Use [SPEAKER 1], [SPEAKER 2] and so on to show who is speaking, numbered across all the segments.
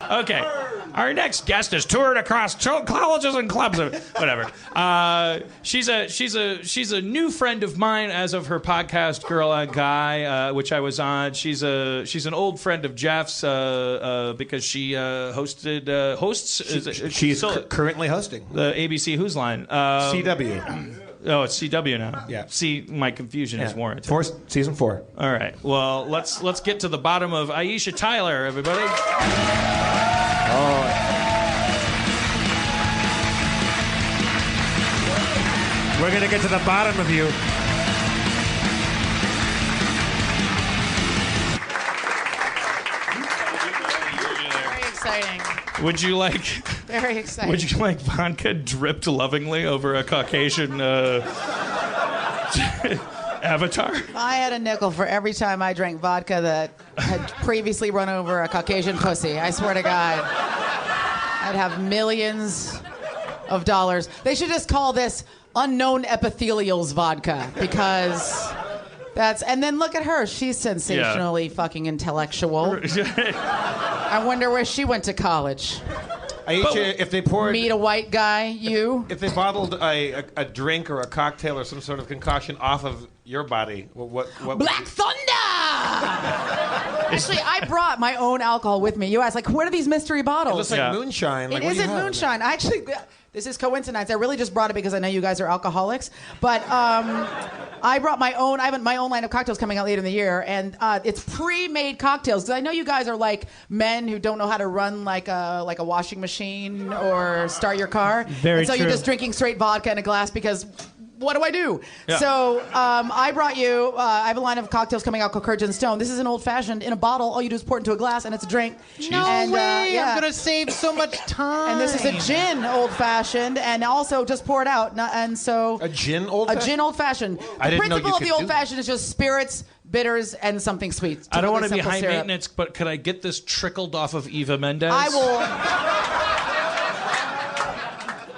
[SPEAKER 1] Okay, our next guest has toured across colleges and clubs. Whatever. She's a new friend of mine as of her podcast, Girl and Guy, which I was on. She's an old friend of Jeff's because she hosts.
[SPEAKER 2] She's currently hosting
[SPEAKER 1] the ABC Who's Line.
[SPEAKER 2] CW.
[SPEAKER 1] Oh, it's CW now.
[SPEAKER 2] Yeah.
[SPEAKER 1] See, my confusion is warranted.
[SPEAKER 2] Season 4.
[SPEAKER 1] All right. Well, let's get to the bottom of Aisha Tyler, everybody.
[SPEAKER 2] Oh. We're gonna get to the bottom of you.
[SPEAKER 3] Very exciting.
[SPEAKER 1] Would you like?
[SPEAKER 3] Very exciting.
[SPEAKER 1] Would you like vodka dripped lovingly over a Caucasian avatar?
[SPEAKER 3] I had a nickel for every time I drank vodka that had previously run over a Caucasian pussy. I swear to God. I'd have millions of dollars. They should just call this unknown epithelials vodka because that's... And then look at her. She's sensationally fucking intellectual. I wonder where she went to college.
[SPEAKER 2] Aisha, if they poured...
[SPEAKER 3] Meet a white guy, you?
[SPEAKER 2] If they bottled a drink or a cocktail or some sort of concoction off of your body, what
[SPEAKER 3] Black Thunder! Actually, I brought my own alcohol with me. You asked, like, what are these mystery bottles?
[SPEAKER 2] It looks like moonshine. Like,
[SPEAKER 3] it isn't moonshine. Actually, this is coincidence. I really just brought it because I know you guys are alcoholics. But I brought my own. I have my own line of cocktails coming out later in the year, and it's pre-made cocktails. Because I know you guys are like men who don't know how to run like a washing machine or start your car.
[SPEAKER 1] Very
[SPEAKER 3] true. You're just drinking straight vodka in a glass because. What do I do? Yeah. So I brought you, I have a line of cocktails coming out called Courage and Stone. This is an old-fashioned in a bottle. All you do is pour it into a glass, and it's a drink.
[SPEAKER 4] No way! I'm going to save so much time.
[SPEAKER 3] And this is a gin old-fashioned, and also just pour it out. And so
[SPEAKER 2] a gin old-fashioned?
[SPEAKER 3] A gin old-fashioned. The principle of the old-fashioned is just spirits, bitters, and something sweet.
[SPEAKER 1] I don't want to be high maintenance, but could I get this trickled off of Eva Mendes?
[SPEAKER 3] I will...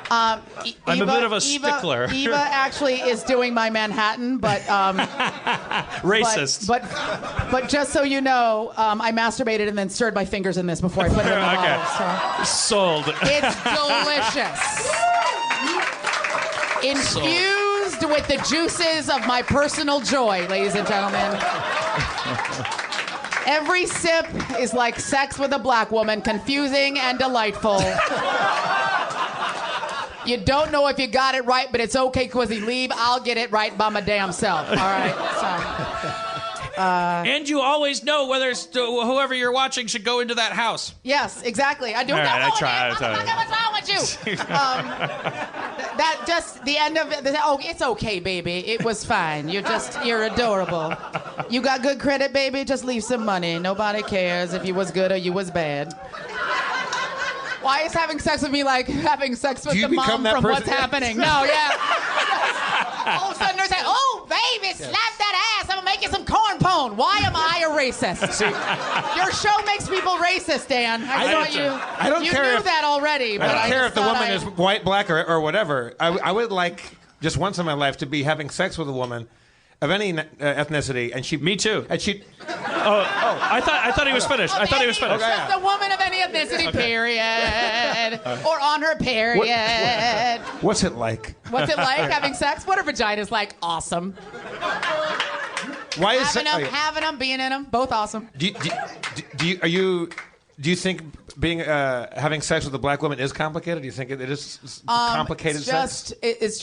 [SPEAKER 1] I'm a bit of a stickler.
[SPEAKER 3] Eva actually is doing my Manhattan, but
[SPEAKER 1] racist.
[SPEAKER 3] But just so you know, I masturbated and then stirred my fingers in this before I put it in the bottle. So.
[SPEAKER 1] Sold.
[SPEAKER 3] It's delicious. Infused with the juices of my personal joy, ladies and gentlemen. Every sip is like sex with a black woman, confusing and delightful. You don't know if you got it right, but it's okay because you leave. I'll get it right by my damn self. All right. So,
[SPEAKER 1] and you always know whether whoever you're watching should go into that house.
[SPEAKER 3] Yes, exactly. I do.
[SPEAKER 1] All right, I try.
[SPEAKER 3] What's wrong with you? That just the end of it. Oh, it's okay, baby. It was fine. You're adorable. You got good credit, baby. Just leave some money. Nobody cares if you was good or you was bad. Why is having sex with me like having sex with the mom from What's Happening? No, yeah. All of a sudden they're saying, oh, baby, slap that ass. I'm going to make you some corn pone. Why am I a racist? See, your show makes people racist, Dan. I don't care knew that already. But
[SPEAKER 2] I don't care if the woman is white, black, or whatever. I would like, just once in my life, to be having sex with a woman of any ethnicity, and she...
[SPEAKER 1] Me too.
[SPEAKER 2] And she...
[SPEAKER 1] I thought he was finished. I thought he was finished.
[SPEAKER 3] Just a woman of any ethnicity, period. Or on her period.
[SPEAKER 2] What's it like?
[SPEAKER 3] What's it like having sex? What are vaginas like? Awesome.
[SPEAKER 2] Why is
[SPEAKER 3] having them, being in them, both awesome.
[SPEAKER 2] Do you think being having sex with a black woman is complicated? Do you think it is complicated sex?
[SPEAKER 3] It's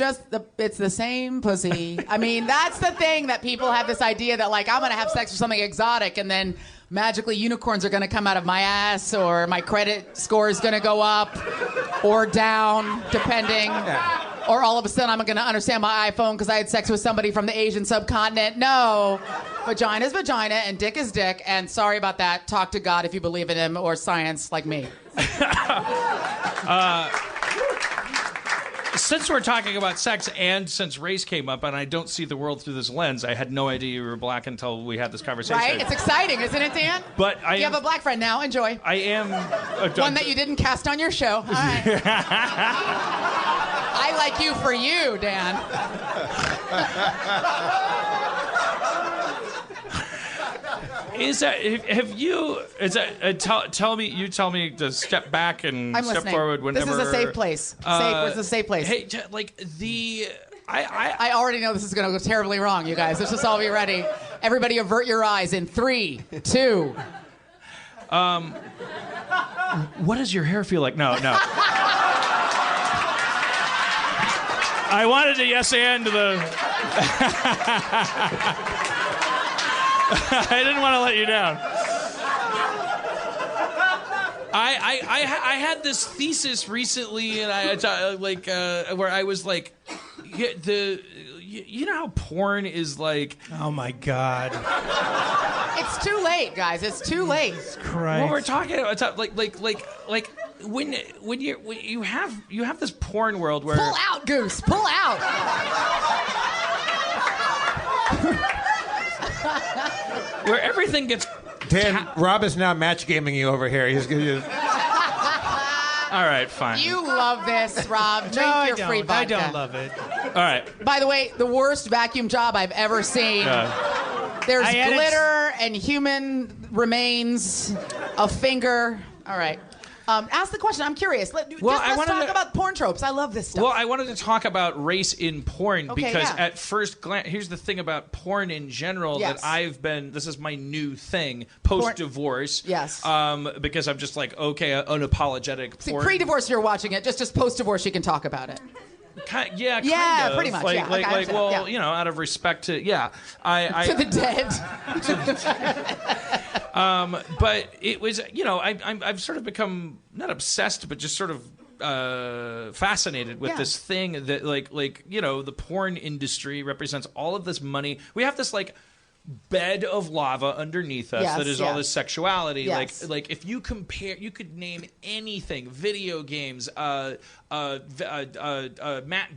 [SPEAKER 3] the same pussy. I mean, that's the thing that people have this idea that like I'm gonna have sex with something exotic and then magically unicorns are gonna come out of my ass or my credit score is gonna go up or down depending. Yeah. Or all of a sudden I'm gonna understand my iPhone because I had sex with somebody from the Asian subcontinent. No. Vagina is vagina and dick is dick, and sorry about that. Talk to God if you believe in him or science like me.
[SPEAKER 1] Since we're talking about sex and since race came up and I don't see the world through this lens, I had no idea you were black until we had this conversation.
[SPEAKER 3] Right? It's exciting, isn't it, Dan?
[SPEAKER 1] But
[SPEAKER 3] you have a black friend now. Enjoy.
[SPEAKER 1] I am...
[SPEAKER 3] One that you didn't cast on your show. All right. I like you for you, Dan.
[SPEAKER 1] Is that have you? Is that tell me? You tell me to step back and
[SPEAKER 3] I'm
[SPEAKER 1] step
[SPEAKER 3] listening.
[SPEAKER 1] forward whenever.
[SPEAKER 3] This is a safe place. It's a safe place.
[SPEAKER 1] Hey, like the.
[SPEAKER 3] I already know this is going to go terribly wrong, you guys. Let's just all be ready. Everybody avert your eyes in 3, 2.
[SPEAKER 1] What does your hair feel like? No. I wanted to yes and the. I didn't want to let you down. I had this thesis recently, and where I was like, you know how porn is like.
[SPEAKER 5] Oh my God!
[SPEAKER 3] It's too late, guys. It's too late.
[SPEAKER 5] Christ.
[SPEAKER 1] What we're talking about, like when you have this porn world where
[SPEAKER 3] Pull out, Goose. Pull out.
[SPEAKER 1] where everything gets.
[SPEAKER 2] Dan, Rob is now match gaming you over here. He's gonna.
[SPEAKER 1] All right, fine.
[SPEAKER 3] You love this, Rob. Drink
[SPEAKER 5] No,
[SPEAKER 3] your free vodka.
[SPEAKER 5] I don't love it.
[SPEAKER 1] All right.
[SPEAKER 3] By the way, the worst vacuum job I've ever seen. There's
[SPEAKER 5] I edit-
[SPEAKER 3] glitter and human remains, a finger. All right. Ask the question. I'm curious. Let's talk about porn tropes. I love this stuff.
[SPEAKER 1] Well, I wanted to talk about race in porn because
[SPEAKER 3] yeah.
[SPEAKER 1] at first glance, here's the thing about porn in general
[SPEAKER 3] Yes.
[SPEAKER 1] that this is my new thing post-divorce.
[SPEAKER 3] Yes.
[SPEAKER 1] Because I'm just like, okay, unapologetic
[SPEAKER 3] See,
[SPEAKER 1] porn.
[SPEAKER 3] pre-divorce you're watching it. Just post-divorce you can talk about it.
[SPEAKER 1] Yeah,
[SPEAKER 3] pretty much,
[SPEAKER 1] Like,
[SPEAKER 3] yeah. Okay, I
[SPEAKER 1] like,
[SPEAKER 3] understand,
[SPEAKER 1] well,
[SPEAKER 3] yeah.
[SPEAKER 1] you know, out of respect to,
[SPEAKER 3] To the dead.
[SPEAKER 1] but it was, you know, I've sort of become not obsessed, but just sort of fascinated with this thing that, like, you know, the porn industry represents all of this money. We have this like bed of lava underneath us that is all this sexuality.
[SPEAKER 3] Yes.
[SPEAKER 1] Like if you compare, you could name anything: video games, Matt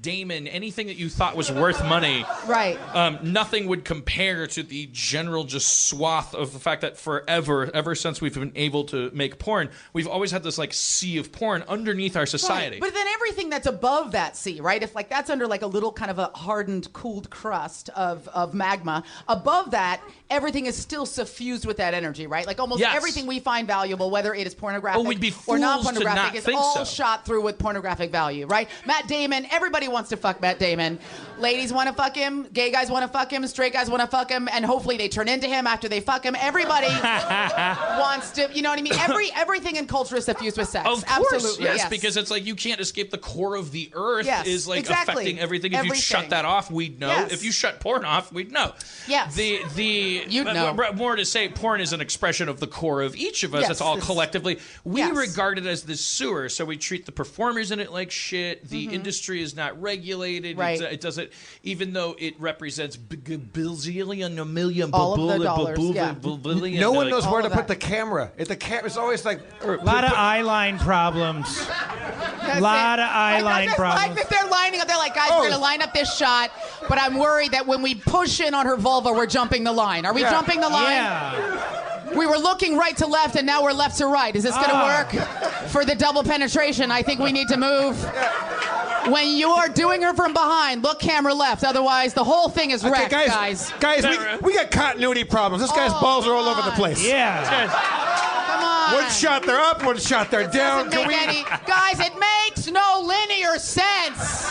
[SPEAKER 1] Damon, anything that you thought was worth money.
[SPEAKER 3] Right.
[SPEAKER 1] Nothing would compare to the general just swath of the fact that ever since we've been able to make porn, we've always had this like sea of porn underneath our society.
[SPEAKER 3] Right. But then everything that's above that sea, right? If like that's under like a little kind of a hardened, cooled crust of magma, above that, everything is still suffused with that energy, right? Like almost everything we find valuable, whether it is pornographic
[SPEAKER 1] we'd be
[SPEAKER 3] or not
[SPEAKER 1] fools to
[SPEAKER 3] pornographic,
[SPEAKER 1] not
[SPEAKER 3] is
[SPEAKER 1] think
[SPEAKER 3] all
[SPEAKER 1] so.
[SPEAKER 3] shot through with pornographic value, right? Matt Damon, everybody wants to fuck Matt Damon. Ladies want to fuck him, gay guys want to fuck him, straight guys want to fuck him, and hopefully they turn into him after they fuck him. Everybody wants to, you know what I mean? Everything in culture is suffused with sex.
[SPEAKER 1] Of course,
[SPEAKER 3] Absolutely,
[SPEAKER 1] yes, because it's like you can't escape the core of the earth is like
[SPEAKER 3] exactly.
[SPEAKER 1] affecting everything. If you shut that off, we'd know.
[SPEAKER 3] Yes.
[SPEAKER 1] If you shut porn off, we'd know.
[SPEAKER 3] Yes.
[SPEAKER 1] You'd
[SPEAKER 3] know.
[SPEAKER 1] More to say, porn is an expression of the core of each of us.
[SPEAKER 3] Yes,
[SPEAKER 1] It's all
[SPEAKER 3] it's-
[SPEAKER 1] collectively. We
[SPEAKER 3] Yes.
[SPEAKER 1] regard it as the sewer, so we treat the performers in it like shit. The industry is not regulated.
[SPEAKER 3] Right.
[SPEAKER 1] It doesn't, even though it represents billion, a million,
[SPEAKER 3] All of the dollars, yeah.
[SPEAKER 1] billion.
[SPEAKER 2] No one knows
[SPEAKER 3] all
[SPEAKER 2] where to
[SPEAKER 3] of
[SPEAKER 2] put
[SPEAKER 3] that.
[SPEAKER 2] the camera. The camera's always like.
[SPEAKER 5] A lot of eyeline problems.
[SPEAKER 3] That's
[SPEAKER 5] Lot
[SPEAKER 3] it.
[SPEAKER 5] of eyeline
[SPEAKER 3] I just like
[SPEAKER 5] problems.
[SPEAKER 3] that they're lining up. They're like, guys, we're going to line up this shot, but I'm worried that when we push in on her vulva, we're jumping the line. Are we jumping the line?
[SPEAKER 5] Yeah.
[SPEAKER 3] We were looking right to left, and now we're left to right. Is this going to work? For the double penetration, I think we need to move. When you are doing her from behind, look camera left. Otherwise, the whole thing is wrecked, guys.
[SPEAKER 2] Guys, we got continuity problems. This guy's balls are all over the place.
[SPEAKER 5] Yeah.
[SPEAKER 3] Come on.
[SPEAKER 2] One shot they're up, one shot they're down.
[SPEAKER 3] Doesn't make any, guys, it makes no linear sense.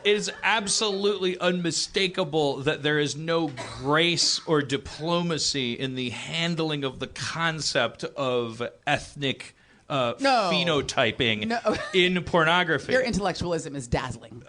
[SPEAKER 1] It is absolutely unmistakable that there is no grace or diplomacy in the handling of the concept of ethnic phenotyping in pornography.
[SPEAKER 3] Your intellectualism is dazzling.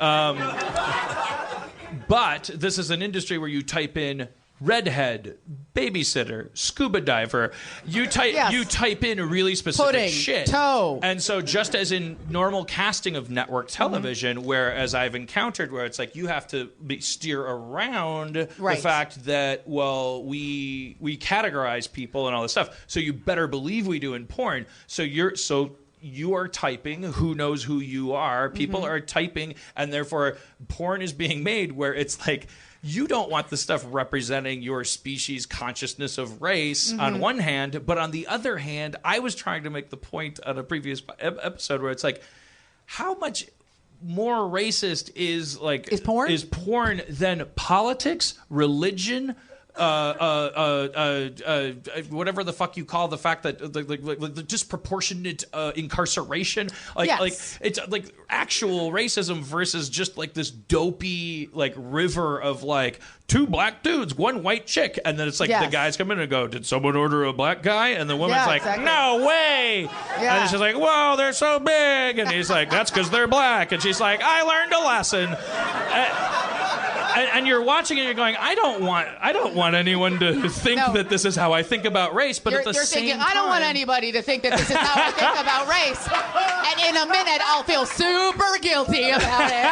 [SPEAKER 1] But this is an industry where you type in redhead, babysitter, scuba diver. You type in really specific
[SPEAKER 3] Pudding,
[SPEAKER 1] shit.
[SPEAKER 3] toe.
[SPEAKER 1] And so just as in normal casting of network television, whereas I've encountered where it's like you have to steer around the fact that, well, we categorize people and all this stuff. So you better believe we do in porn. So you are typing, who knows who you are. People are typing, and therefore porn is being made where it's like, you don't want the stuff representing your species' consciousness of race on one hand, but on the other hand, I was trying to make the point on a previous episode where it's like, how much more racist is porn than politics, religion, whatever the fuck you call the fact that the disproportionate incarceration,
[SPEAKER 3] Yes.
[SPEAKER 1] it's like actual racism versus just like this dopey like river of like 2 black dudes, 1 white chick, and then it's like
[SPEAKER 3] Yes.
[SPEAKER 1] the guys come in and go, "Did someone order a black guy?" And the woman's
[SPEAKER 3] Yeah,
[SPEAKER 1] like,
[SPEAKER 3] exactly.
[SPEAKER 1] "No way!"
[SPEAKER 3] Yeah.
[SPEAKER 1] And she's like, "Whoa, they're so big," and he's like, "That's because they're black," and she's like, "I learned a lesson." And you're watching and you're going, I don't want anyone to think
[SPEAKER 3] No.
[SPEAKER 1] that this is how I think about race, but at the
[SPEAKER 3] You're
[SPEAKER 1] same
[SPEAKER 3] thinking,
[SPEAKER 1] time,
[SPEAKER 3] I don't want anybody to think that this is how I think about race. And in a minute, I'll feel super guilty about it.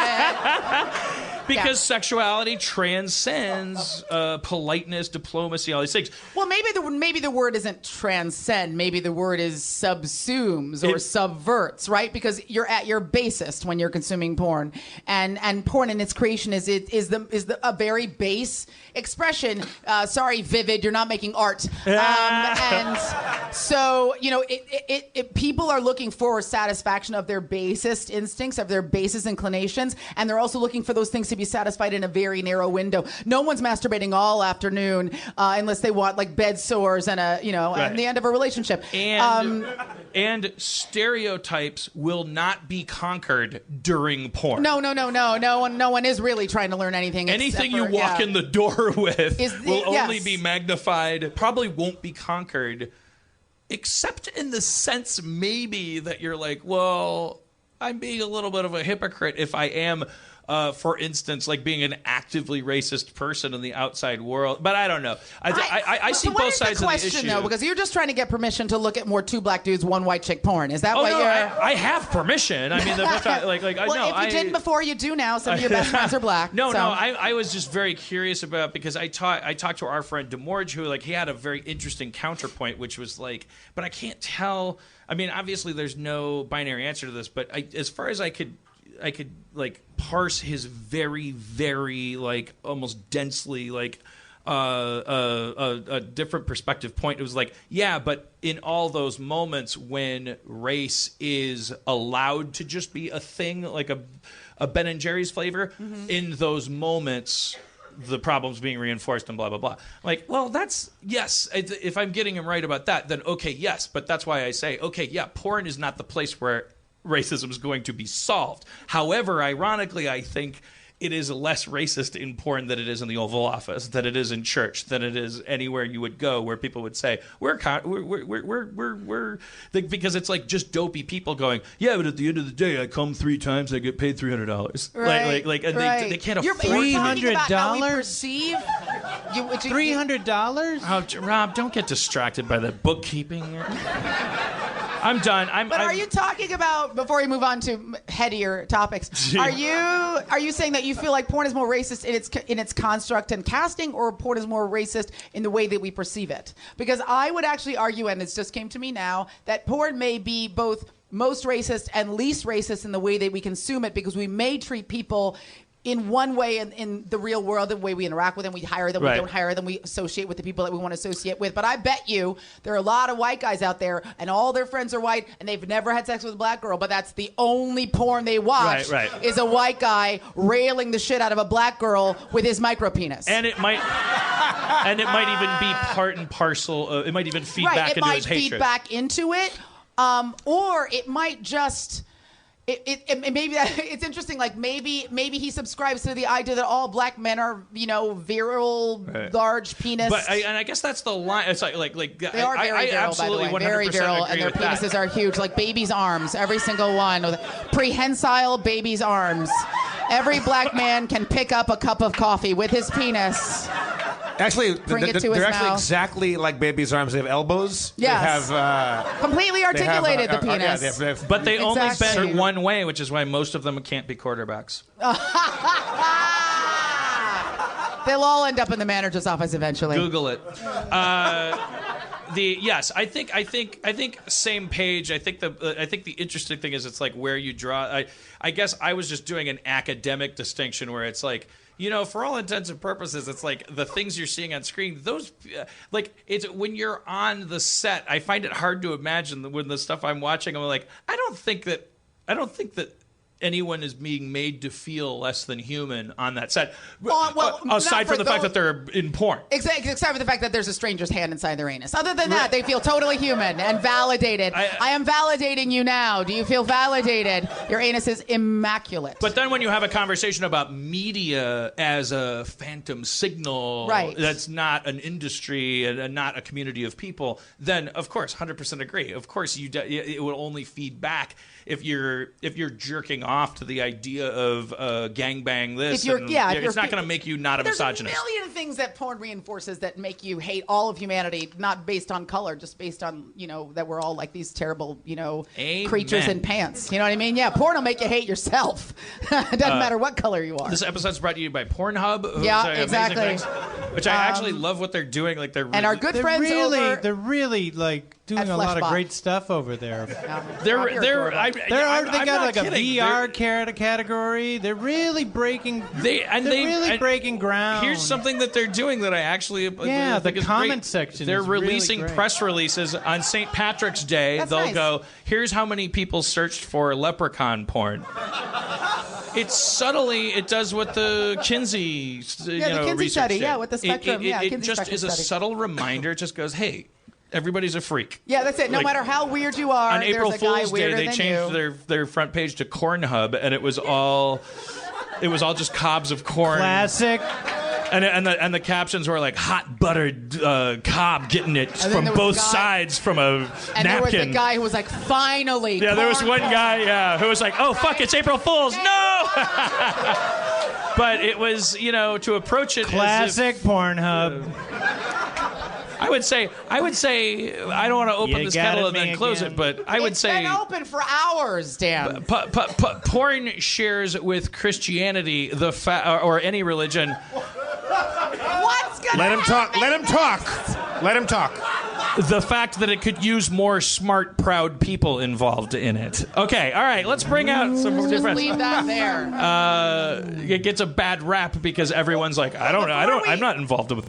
[SPEAKER 1] because sexuality transcends politeness, diplomacy, all these things.
[SPEAKER 3] Well, maybe the word isn't transcend. Maybe the word is subsumes or subverts, right? Because you're at your basest when you're consuming porn, and porn in its creation is a very base expression. Sorry, Vivid, you're not making art. And so people are looking for satisfaction of their basest instincts, of their basest inclinations, and they're also looking for those things to be satisfied in a very narrow window. No one's masturbating all afternoon unless they want like bed sores and and the end of a relationship.
[SPEAKER 1] And stereotypes will not be conquered during porn.
[SPEAKER 3] No one is really trying to learn anything.
[SPEAKER 1] Anything you walk in the door with will only
[SPEAKER 3] yes.
[SPEAKER 1] be magnified, probably won't be conquered, except in the sense maybe that you're like, well, I'm being a little bit of a hypocrite if I am, for instance, like being an actively racist person in the outside world. But I don't know. I see both sides of the issue.
[SPEAKER 3] Though, because you're just trying to get permission to look at more 2 black dudes, 1 white chick porn. Is that what you're?
[SPEAKER 1] I have permission. I mean,
[SPEAKER 3] Well, if you didn't before, you do now. Some of your best friends are black.
[SPEAKER 1] I was just very curious about, because I talked to our friend DeMorge, who he had a very interesting counterpoint, which was like, but I can't tell. I mean, obviously there's no binary answer to this, but as far as I could like parse his very, very like almost densely like a different perspective point. It was like, yeah, but in all those moments when race is allowed to just be a thing, like a Ben and Jerry's flavor, in those moments the problem's being reinforced and blah, blah, blah. Like, well, that's, yes, if I'm getting him right about that, then okay, yes. But that's why I say, okay, yeah, porn is not the place where racism is going to be solved. However, ironically, I think it is less racist in porn than it is in the Oval Office, than it is in church, than it is anywhere you would go where people would say, because it's like just dopey people going, yeah, but at the end of the day, I come 3 times, I get paid $300.
[SPEAKER 3] Right,
[SPEAKER 1] and they can't afford
[SPEAKER 5] $300?
[SPEAKER 3] Perceive
[SPEAKER 5] $300?
[SPEAKER 1] Oh, Rob, don't get distracted by the bookkeeping. I'm done.
[SPEAKER 3] But are you talking about, before we move on to headier topics, are you saying that you feel like porn is more racist in its construct and casting, or porn is more racist in the way that we perceive it? Because I would actually argue, and this just came to me now, that porn may be both most racist and least racist in the way that we consume it, because we may treat people in one way in the real world, the way we interact with them, we hire them, we don't hire them, we associate with the people that we want to associate with. But I bet you there are a lot of white guys out there, and all their friends are white, and they've never had sex with a black girl, but that's the only porn they watch is a white guy railing the shit out of a black girl with his micro penis.
[SPEAKER 1] And it might even be part and parcel. It might even feed back into his hatred.
[SPEAKER 3] It might feed back into it, or it might just. Maybe it's interesting. Like maybe he subscribes to the idea that all black men are, virile, large penis.
[SPEAKER 1] But I guess that's the line. It's like
[SPEAKER 3] they are very virile, by the way, very virile, and their penises are huge, like babies' arms. Every single one, with prehensile babies' arms. Every black man can pick up a cup of coffee with his penis.
[SPEAKER 2] Actually,
[SPEAKER 3] Bring it to
[SPEAKER 2] they're
[SPEAKER 3] his
[SPEAKER 2] actually
[SPEAKER 3] mouth.
[SPEAKER 2] Exactly like babies' arms. They have elbows.
[SPEAKER 3] Yes.
[SPEAKER 2] They have
[SPEAKER 3] completely articulated the penis.
[SPEAKER 1] But they only
[SPEAKER 3] Exactly.
[SPEAKER 1] bend one way, which is why most of them can't be quarterbacks.
[SPEAKER 3] They'll all end up in the manager's office eventually.
[SPEAKER 1] Google it. Yes, I think same page. I think the interesting thing is it's like where you draw. I guess I was just doing an academic distinction where it's like, for all intents and purposes, it's like the things you're seeing on screen. Those, it's when you're on the set. I find it hard to imagine when the stuff I'm watching. I'm like, I don't think that anyone is being made to feel less than human on that set.
[SPEAKER 3] Well,
[SPEAKER 1] aside
[SPEAKER 3] not
[SPEAKER 1] from
[SPEAKER 3] for
[SPEAKER 1] the fact
[SPEAKER 3] those-
[SPEAKER 1] that they're in porn.
[SPEAKER 3] Except for the fact that there's a stranger's hand inside their anus. Other than that, they feel totally human and validated. I am validating you now. Do you feel validated? Your anus is immaculate.
[SPEAKER 1] But then when you have a conversation about media as a phantom signal
[SPEAKER 3] Right.
[SPEAKER 1] that's not an industry and not a community of people, then of course, 100% agree. Of course, it will only feed back if you're jerking off to the idea of gangbang this. It's not going to make you not a misogynist.
[SPEAKER 3] There's a million things that porn reinforces that make you hate all of humanity, not based on color, just based on, that we're all like these terrible,
[SPEAKER 1] Amen.
[SPEAKER 3] creatures in pants. You know what I mean? Yeah, porn will make you hate yourself. It doesn't matter what color you are.
[SPEAKER 1] This episode's brought to you by PornHub.
[SPEAKER 3] Yeah,
[SPEAKER 1] Amazing
[SPEAKER 3] exactly.
[SPEAKER 1] things, which I actually love what they're doing. Like they're
[SPEAKER 3] And our good friends over...
[SPEAKER 5] They're really like doing a lot of great stuff over there.
[SPEAKER 1] They got
[SPEAKER 5] like a VR category. They're really breaking. Breaking ground.
[SPEAKER 1] Here's something that they're doing that I actually
[SPEAKER 5] the
[SPEAKER 1] think is
[SPEAKER 5] comment
[SPEAKER 1] great.
[SPEAKER 5] section.
[SPEAKER 1] They're
[SPEAKER 5] is really
[SPEAKER 1] releasing
[SPEAKER 5] great.
[SPEAKER 1] press releases on St. Patrick's Day.
[SPEAKER 3] That's
[SPEAKER 1] They'll
[SPEAKER 3] nice.
[SPEAKER 1] go, here's how many people searched for leprechaun porn. It's subtly, it does what the Kinsey,
[SPEAKER 3] the Kinsey
[SPEAKER 1] research
[SPEAKER 3] study,
[SPEAKER 1] did.
[SPEAKER 3] yeah, with the spectrum,
[SPEAKER 1] It
[SPEAKER 3] Kinsey
[SPEAKER 1] just
[SPEAKER 3] spectrum
[SPEAKER 1] is a
[SPEAKER 3] study.
[SPEAKER 1] subtle reminder. It just goes, hey, everybody's a freak.
[SPEAKER 3] Yeah, that's it. No
[SPEAKER 1] Like,
[SPEAKER 3] matter how weird you are,
[SPEAKER 1] On
[SPEAKER 3] there's
[SPEAKER 1] April
[SPEAKER 3] a guy
[SPEAKER 1] Fool's Day,
[SPEAKER 3] weirder
[SPEAKER 1] they
[SPEAKER 3] than
[SPEAKER 1] changed
[SPEAKER 3] you.
[SPEAKER 1] their front page to PornHub, and it was all just cobs of corn.
[SPEAKER 5] Classic.
[SPEAKER 1] And the captions were like hot buttered cob getting it
[SPEAKER 3] then
[SPEAKER 1] from
[SPEAKER 3] there was
[SPEAKER 1] both
[SPEAKER 3] a guy-
[SPEAKER 1] sides from a
[SPEAKER 3] And there was
[SPEAKER 1] napkin.
[SPEAKER 3] a guy who was like, finally.
[SPEAKER 1] Yeah, there was
[SPEAKER 3] porn.
[SPEAKER 1] one guy, who was like, "Oh fuck, it's April Fool's!" No. But it was, to approach it.
[SPEAKER 5] Classic Pornhub.
[SPEAKER 1] I would say I don't want to open
[SPEAKER 5] You
[SPEAKER 1] this
[SPEAKER 5] got
[SPEAKER 1] kettle
[SPEAKER 5] it,
[SPEAKER 1] and then
[SPEAKER 5] me
[SPEAKER 1] close
[SPEAKER 5] again.
[SPEAKER 1] it, but I would
[SPEAKER 3] It's
[SPEAKER 1] say
[SPEAKER 3] been open for hours, Dan.
[SPEAKER 1] porn shares with Christianity or any religion.
[SPEAKER 3] What's gonna
[SPEAKER 2] Let him talk.
[SPEAKER 3] happen
[SPEAKER 2] Let him talk. Let him talk.
[SPEAKER 1] The fact that it could use more smart, proud people involved in it. Okay, all right, let's bring out some more
[SPEAKER 3] Just
[SPEAKER 1] different.
[SPEAKER 3] leave that there.
[SPEAKER 1] It gets a bad rap because everyone's like, I'm not involved with